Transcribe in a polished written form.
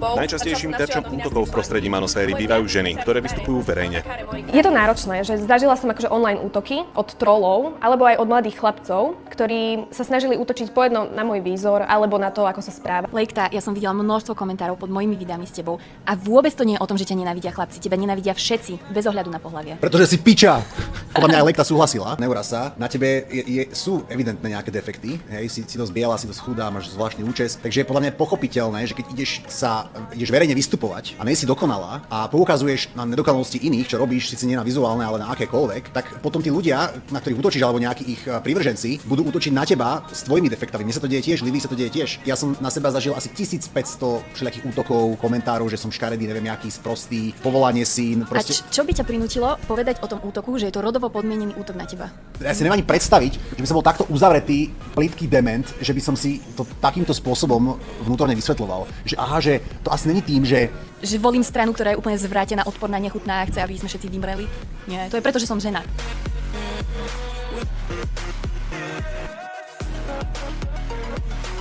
Najčastejším terčom útokov v prostredí manosféry bývajú ženy, ktoré vystupujú verejne. Je to náročné, že zažila som akože online útoky od trollov, alebo aj od mladých chlapcov, ktorí sa snažili útočiť pojedno na môj výzor, alebo na to, ako sa správa. Lejkta, ja som videla množstvo komentárov pod mojimi videami s tebou a vôbec to nie je o tom, že ťa nenávidia chlapci, teba nenávidia všetci, bez ohľadu na pohlavie. Pretože si piča! Podľa mňa aj Lejkta súhlasila. Neurasa, na tebe sú evidentné nejaké defekty, hej, si dosť biela, si dosť chudá, máš zvláštny účes, takže je podľa mňa pochopiteľné, že keď ideš verejne vystupovať a nie si dokonalá a poukazuješ na nedokonalosti iných, čo robíš síce nie na vizuálne, ale na akékoľvek, tak potom tí ľudia, na ktorých útočíš alebo nejakí ich prívrženci, budú útočiť na teba s tvojimi defektami. Mne sa to deje tiež, Lili sa to deje tiež. Ja som na seba zažil asi 1500 všelijakých útokov, komentárov, že som škaredý, neviem, aký sprostý, povolanie syn. Proste... A čo by ťa prinútilo povedať o tom útoku, že je to rodovo podmienený útok na teba? Ja si neviem ani predstaviť, že by som bol takto uzavretý, plytký dement, že by som si to takýmto spôsobom vnútorne vysvetľoval. Že aha, že to asi není tým, že volím stranu, ktorá je úplne zvrátená, odporná, nechutná a chce, aby sme všetci vymreli. Nie, to je preto, že som žena.